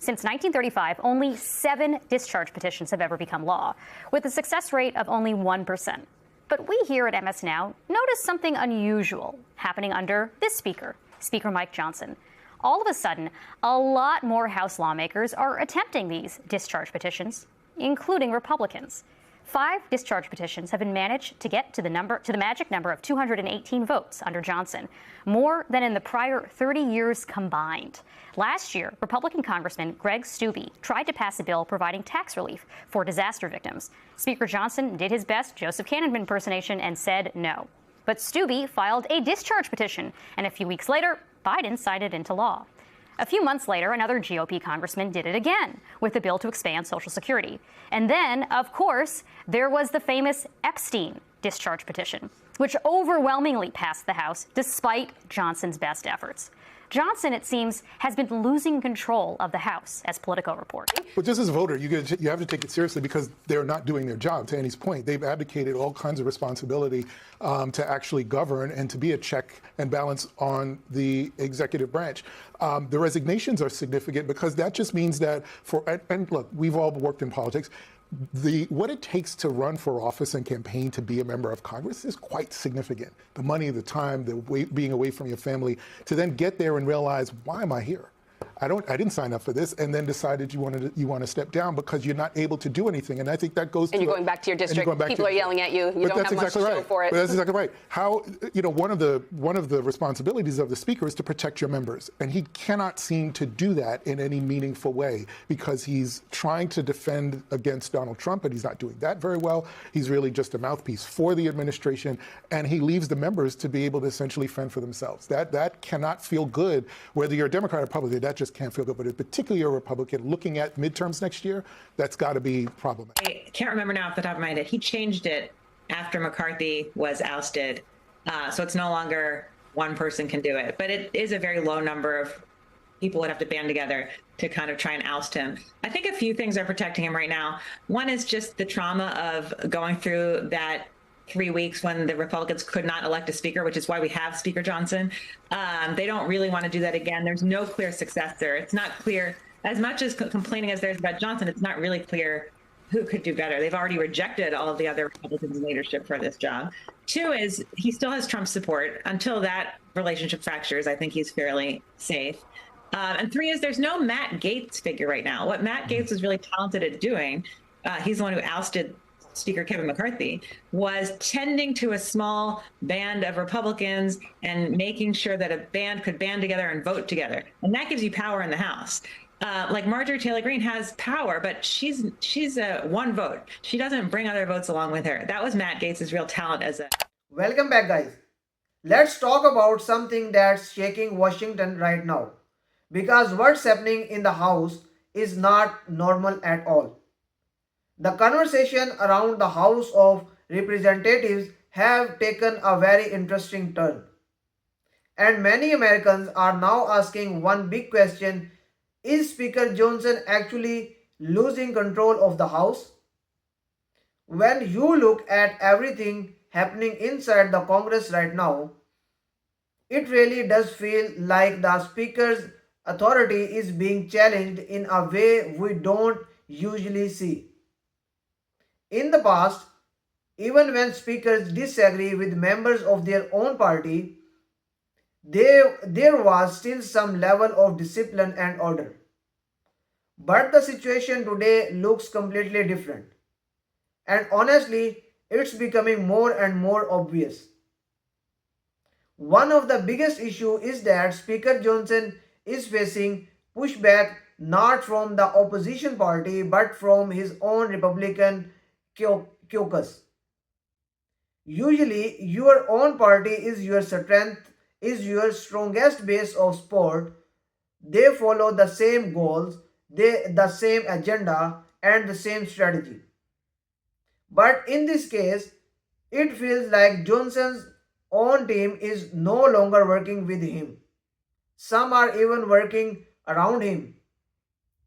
Since 1935, only 7 discharge petitions have ever become law, with a success rate of only 1%. But we here at MS Now noticed something unusual happening under this speaker, Speaker Mike Johnson. All of a sudden, a lot more House lawmakers are attempting these discharge petitions, including Republicans. 5 discharge petitions have been managed to get to the magic number of 218 votes under Johnson, more than in the prior 30 years combined. Last year, Republican Congressman Greg Steube tried to pass a bill providing tax relief for disaster victims. Speaker Johnson did his best Joseph Cannon impersonation and said no. But Steube filed a discharge petition, and a few weeks later, Biden signed it into law. A few months later, another GOP congressman did it again with a bill to expand Social Security. And then, of course, there was the famous Epstein discharge petition, which overwhelmingly passed the House despite Johnson's best efforts. Johnson, it seems, has been losing control of the House, as Politico reports. But just as a voter, you have to take it seriously because they're not doing their job. To Annie's point, they've abdicated all kinds of responsibility to actually govern and to be a check and balance on the executive branch. The resignations are significant because that just means that and look, we've all worked in politics. What it takes to run for office and campaign to be a member of Congress is quite significant. The money, the time, being away from your family, to then get there and realize, why am I here? I didn't sign up for this, and then decided you want to step down because you're not able to do anything. And I think that goes. And you're going back to your district. People are yelling at you. You don't have much to show for it. But that's exactly right. How one of the responsibilities of the speaker is to protect your members, and he cannot seem to do that in any meaningful way because he's trying to defend against Donald Trump, and he's not doing that very well. He's really just a mouthpiece for the administration, and he leaves the members to be able to essentially fend for themselves. That cannot feel good, whether you're a Democrat or Republican. That just can't feel good. But particularly a Republican looking at midterms next year, that's got to be problematic. I can't remember now off the top of my head. He changed it after McCarthy was ousted. So it's no longer one person can do it. But it is a very low number of people would have to band together to kind of try and oust him. I think a few things are protecting him right now. One is just the trauma of going through that 3 weeks when the Republicans could not elect a speaker, which is why we have Speaker Johnson. They don't really want to do that again. There's no clear successor. It's not clear, as much as complaining as there's about Johnson, it's not really clear who could do better. They've already rejected all of the other Republicans in leadership for this job. 2 is he still has Trump's support. Until that relationship fractures, I think he's fairly safe. And 3 is there's no Matt Gaetz figure right now. What Matt Gaetz is really talented at doing, he's the one who ousted Speaker Kevin McCarthy, was tending to a small band of Republicans and making sure that a band could band together and vote together. And that gives you power in the House. Like Marjorie Taylor Greene has power, but she's a one vote. She doesn't bring other votes along with her. That was Matt Gaetz's real talent as a... Welcome back, guys. Let's talk about something that's shaking Washington right now. Because what's happening in the House is not normal at all. The conversation around the House of Representatives have taken a very interesting turn. And many Americans are now asking one big question: is Speaker Johnson actually losing control of the House? When you look at everything happening inside the Congress right now, it really does feel like the Speaker's authority is being challenged in a way we don't usually see. In the past, even when speakers disagree with members of their own party, there was still some level of discipline and order. But the situation today looks completely different. And honestly, it's becoming more and more obvious. One of the biggest issues is that Speaker Johnson is facing pushback not from the opposition party but from his own Republican caucus. Usually, your own party is your strength, is your strongest base of support. They follow the same goals, the same agenda, and the same strategy. But in this case, it feels like Johnson's own team is no longer working with him. Some are even working around him.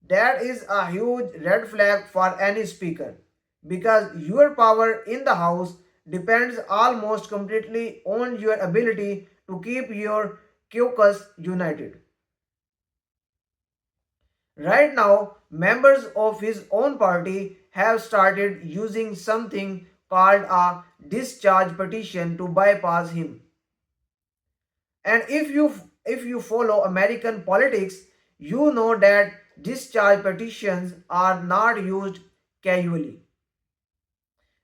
That is a huge red flag for any speaker, because your power in the House depends almost completely on your ability to keep your caucus united. Right now, members of his own party have started using something called a discharge petition to bypass him. And if you follow American politics, you know that discharge petitions are not used casually.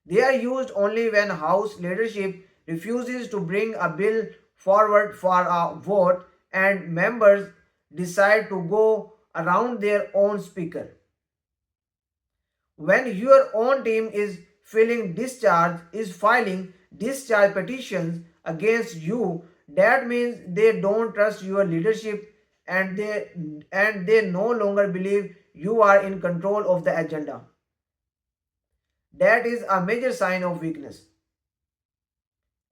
They are used only when House leadership refuses to bring a bill forward for a vote and members decide to go around their own speaker. When your own team is filing discharge petitions against you, that means they don't trust your leadership and they no longer believe you are in control of the agenda. That is a major sign of weakness.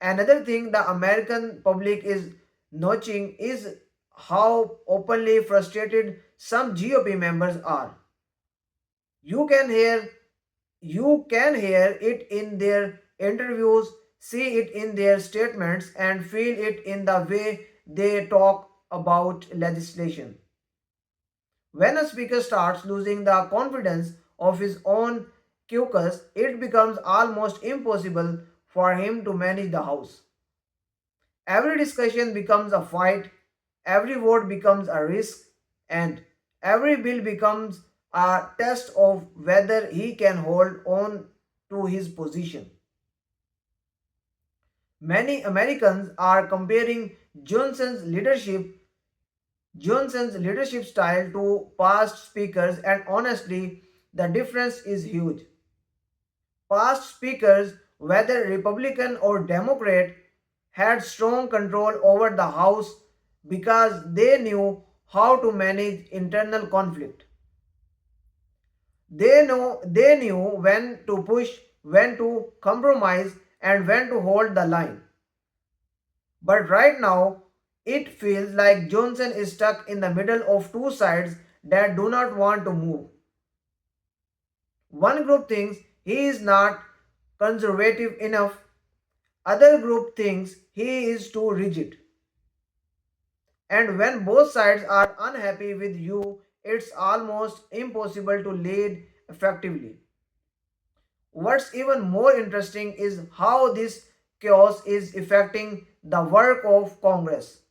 Another thing the American public is noting is how openly frustrated some GOP members are. You can hear you can hear it in their interviews, see it in their statements, and feel it in the way they talk about legislation. When a speaker starts losing the confidence of his own caucus, it becomes almost impossible for him to manage the House. Every discussion becomes a fight, every vote becomes a risk, and every bill becomes a test of whether he can hold on to his position. Many Americans are comparing Johnson's leadership style to past speakers, and honestly, the difference is huge. Past speakers, whether Republican or Democrat, had strong control over the House because they knew how to manage internal conflict. They knew when to push, when to compromise, and when to hold the line. But right now, it feels like Johnson is stuck in the middle of two sides that do not want to move. One group thinks he is not conservative enough, other group thinks he is too rigid. And when both sides are unhappy with you, it's almost impossible to lead effectively. What's even more interesting is how this chaos is affecting the work of Congress.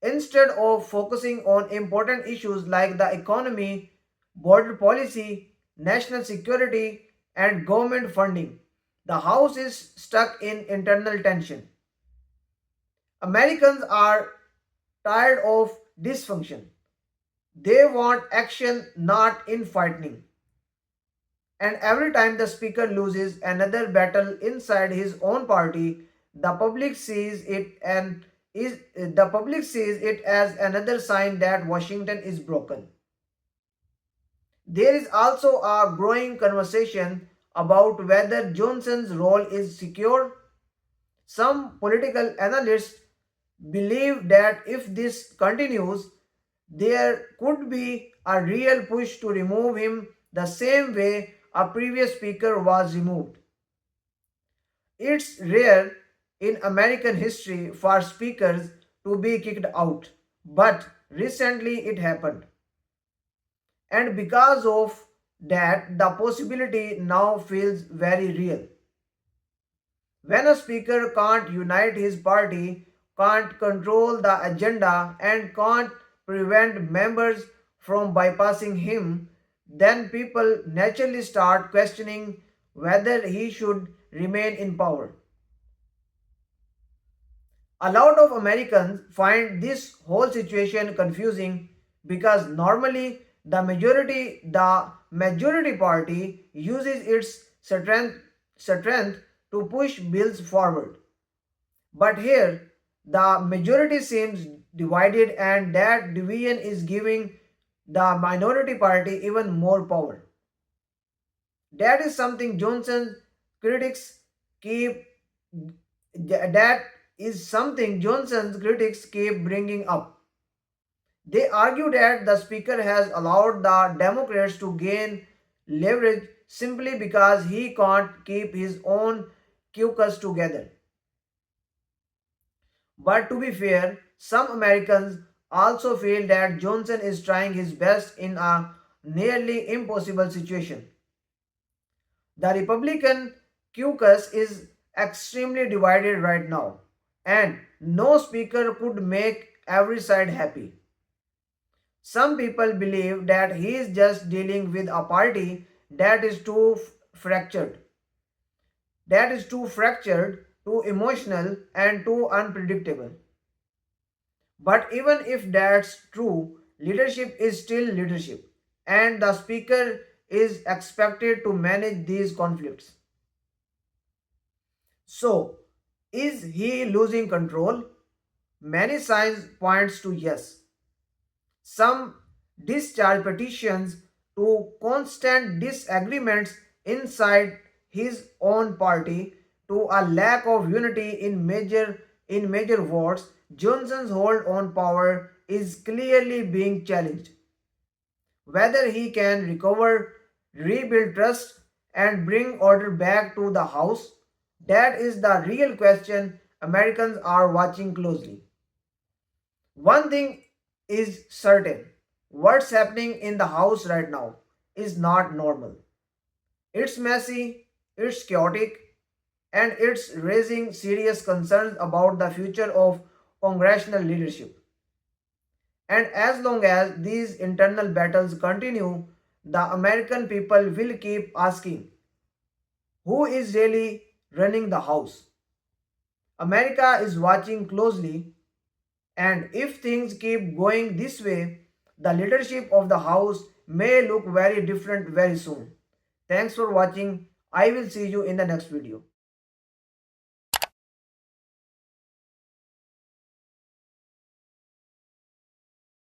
Instead of focusing on important issues like the economy, border policy, national security, and government funding, the House is stuck in internal tension. Americans are tired of dysfunction. They want action, not infighting. And every time the speaker loses another battle inside his own party, the public sees it as another sign that Washington is broken. There is also a growing conversation about whether Johnson's role is secure. Some political analysts believe that if this continues, there could be a real push to remove him the same way a previous speaker was removed. It's rare in American history for speakers to be kicked out, but recently it happened. And because of that, the possibility now feels very real. When a speaker can't unite his party, can't control the agenda, and can't prevent members from bypassing him, then people naturally start questioning whether he should remain in power. A lot of Americans find this whole situation confusing because normally the majority party uses its strength to push bills forward. But here the majority seems divided, and that division is giving the minority party even more power. That is something Johnson's critics keep that is something Johnson's critics keep bringing up. They argue that the speaker has allowed the Democrats to gain leverage simply because he can't keep his own caucus together. But to be fair, some Americans also feel that Johnson is trying his best in a nearly impossible situation. The Republican caucus is extremely divided right now, and no speaker could make every side happy. Some people believe that he is just dealing with a party that is fractured, too emotional, and too unpredictable. But even if that's true, leadership is still leadership, and the speaker is expected to manage these conflicts. So, is he losing control? Many signs points to yes. Some discharge petitions to constant disagreements inside his own party to a lack of unity in major wards. Johnson's hold on power is clearly being challenged. Whether he can recover, rebuild trust, and bring order back to the House, that is the real question Americans are watching closely. One thing is certain: what's happening in the House right now is not normal. It's messy, it's chaotic, and it's raising serious concerns about the future of congressional leadership. And as long as these internal battles continue, the American people will keep asking, who is really running the House? America is watching closely, and if things keep going this way, the leadership of the House may look very different very soon. Thanks for watching. I will see you in the next video.